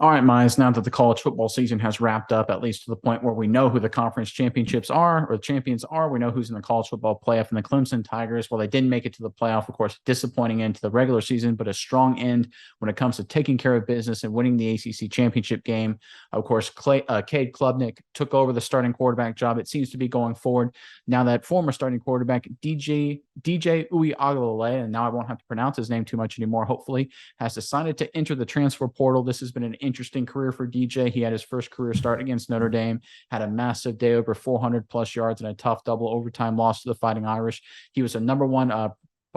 All right, Miles, now that the college football season has wrapped up, at least to the point where we know who the conference championships are or the champions are, we know who's in the college football playoff. And the Clemson Tigers, well, they didn't make it to the playoff, of course, disappointing end to the regular season, but a strong end when it comes to taking care of business and winning the ACC championship game. Of course, Cade Klubnik took over the starting quarterback job. It seems to be going forward. Now that former starting quarterback, DJ Uiagalelei, and now I won't have to pronounce his name too much anymore, hopefully, has decided to enter the transfer portal. This has been an interesting career for DJ. He had his first career start against Notre Dame, had a massive day, over 400 plus yards, and a tough double overtime loss to the Fighting Irish. He was a number one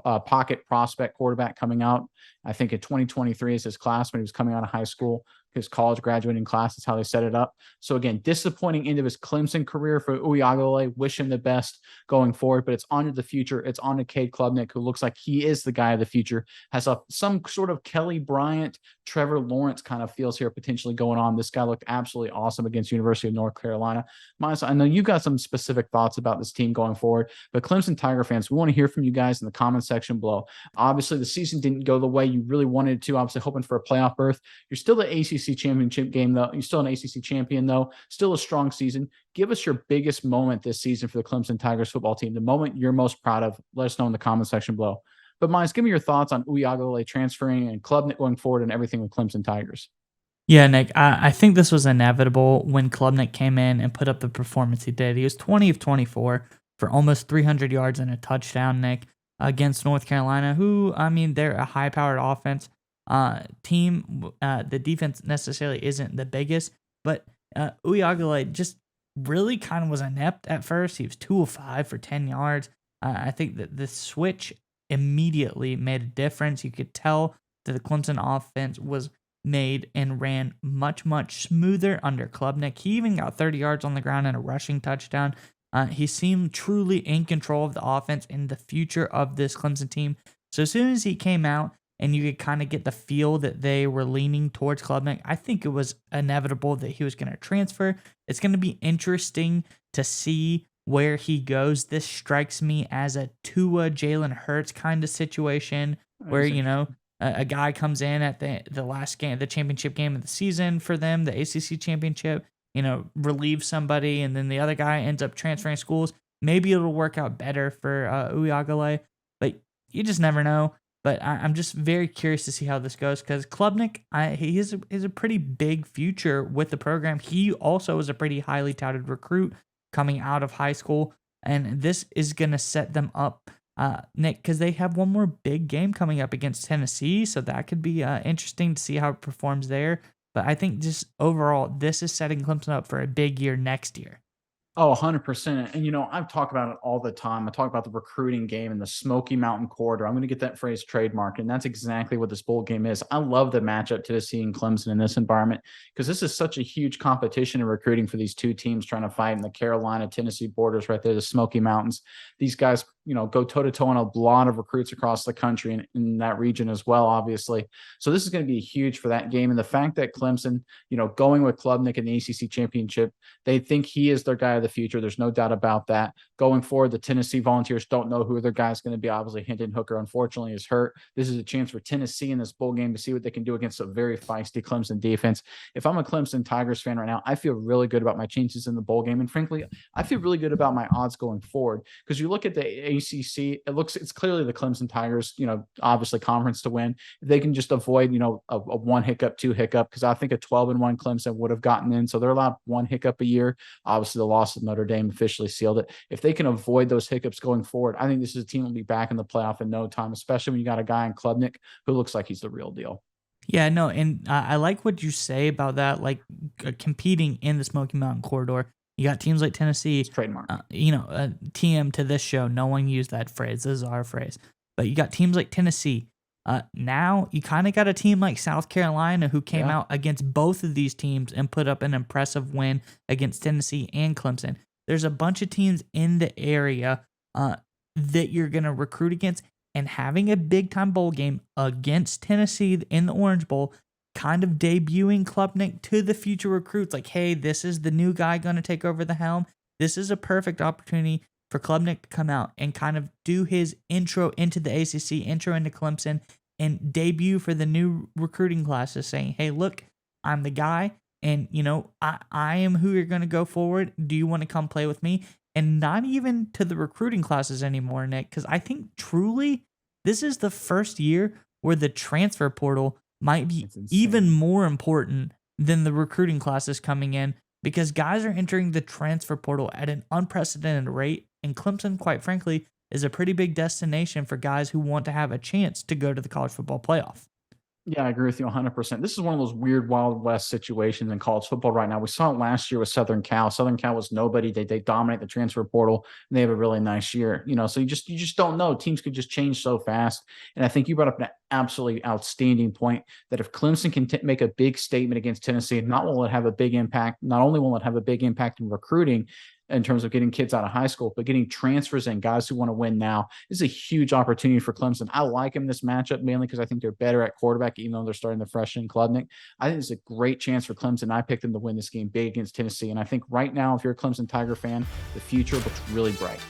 pocket prospect quarterback coming out. I think in 2023 is his class when he was coming out of high school. His college graduating class is how they set it up. So again, disappointing end of his Clemson career for Uiagalelei. Wish him the best going forward, but it's on to the future. It's on to Cade Klubnik, who looks like he is the guy of the future. Has some sort of Kelly Bryant, Trevor Lawrence kind of feels here potentially going on. This guy looked absolutely awesome against University of North Carolina. Miles, I know you've got some specific thoughts about this team going forward, but Clemson Tiger fans, we want to hear from you guys in the comment section below. Obviously, the season didn't go the way you really wanted it to. Obviously, hoping for a playoff berth. You're still the ACC championship game, though. You're still an ACC champion, though. Still a strong season. Give us your biggest moment this season for the Clemson Tigers football team, the moment you're most proud of. Let us know in the comment section below. But Miles, give me your thoughts on Uiagalelei transferring and Klubnik going forward and everything with Clemson Tigers. Yeah, Nick, I think this was inevitable when Klubnik came in and put up the performance he did. He was 20 of 24 for almost 300 yards and a touchdown, Nick, against North Carolina, who, I mean, they're a high-powered offense team. The defense necessarily isn't the biggest, but Uiagalelei just really kind of was inept at first. He was 2 of 5 for 10 yards. I think that the switch immediately made a difference. You could tell that the Clemson offense was made and ran much, much smoother under Klubnik. He even got 30 yards on the ground and a rushing touchdown. He seemed truly in control of the offense and the future of this Clemson team. So as soon as he came out and you could kind of get the feel that they were leaning towards Klubnik, I think it was inevitable that he was going to transfer. It's going to be interesting to see where he goes. This strikes me as a Tua Jalen Hurts kind of situation where, you know, a guy comes in at the last game, the championship game of the season for them, the ACC championship, you know, relieves somebody, and then the other guy ends up transferring schools. Maybe it'll work out better for Uiagalelei, but you just never know. But I'm just very curious to see how this goes because Klubnik, he is a pretty big future with the program. He also is a pretty highly touted recruit coming out of high school, and this is going to set them up, Nick, because they have one more big game coming up against Tennessee, so that could be interesting to see how it performs there. But I think just overall, this is setting Clemson up for a big year next year. Oh, 100%. And, you know, I've talked about it all the time. I talk about the recruiting game and the Smoky Mountain Corridor. I'm going to get that phrase trademarked. And that's exactly what this bowl game is. I love the matchup Tennessee and Clemson in this environment because this is such a huge competition in recruiting for these two teams trying to fight in the Carolina, Tennessee borders right there, the Smoky Mountains. These guys, you know, go toe to toe on a lot of recruits across the country and in that region as well, obviously. So this is going to be huge for that game. And the fact that Clemson, you know, going with Klubnik in the ACC championship, they think he is their guy of the future. There's no doubt about that. Going forward, the Tennessee Volunteers don't know who their guy's going to be. Obviously, Hendon Hooker, unfortunately, is hurt. This is a chance for Tennessee in this bowl game to see what they can do against a very feisty Clemson defense. If I'm a Clemson Tigers fan right now, I feel really good about my chances in the bowl game. And frankly, I feel really good about my odds going forward because you look at the ACC, it's clearly the Clemson Tigers, you know, obviously conference to win. If they can just avoid, you know, a one hiccup, two hiccup, because I think a 12-1 Clemson would have gotten in. So they're allowed one hiccup a year. Obviously, the loss of Notre Dame officially sealed it. If they can avoid those hiccups going forward, I think this is a team that will be back in the playoff in no time, especially when you got a guy in Klubnik who looks like he's the real deal. Yeah, no, and I like what you say about that, like competing in the Smoky Mountain corridor. You got teams like Tennessee, It's trademark. you know, TM to this show. No one used that phrase. This is our phrase. But you got teams like Tennessee. Now you kind of got a team like South Carolina who came out against both of these teams and put up an impressive win against Tennessee and Clemson. There's a bunch of teams in the area that you're going to recruit against, and having a big-time bowl game against Tennessee in the Orange Bowl, kind of debuting Klubnik to the future recruits, like, hey, this is the new guy going to take over the helm. This is a perfect opportunity for Klubnik to come out and kind of do his intro into the ACC, intro into Clemson, and debut for the new recruiting classes saying, hey, look, I'm the guy. And, I am who you're going to go forward. Do you want to come play with me? And not even to the recruiting classes anymore, Nick, because I think truly this is the first year where the transfer portal might be It's insane. even more important than the recruiting classes coming in because guys are entering the transfer portal at an unprecedented rate. And Clemson, quite frankly, is a pretty big destination for guys who want to have a chance to go to the college football playoff. Yeah, I agree with you 100%. This is one of those weird Wild West situations in college football right now. We saw it last year with Southern Cal. Southern Cal was nobody. They dominate the transfer portal and they have a really nice year. So you just don't know. Teams could just change so fast. And I think you brought up an absolutely outstanding point that if Clemson can make a big statement against Tennessee, not will it have a big impact. Not only will it have a big impact in recruiting, in terms of getting kids out of high school, but getting transfers and guys who want to win now is a huge opportunity for Clemson. I like him this matchup mainly because I think they're better at quarterback, even though they're starting the freshman Klubnik. I think it's a great chance for Clemson. I picked them to win this game big against Tennessee. And I think right now, if you're a Clemson Tiger fan, the future looks really bright.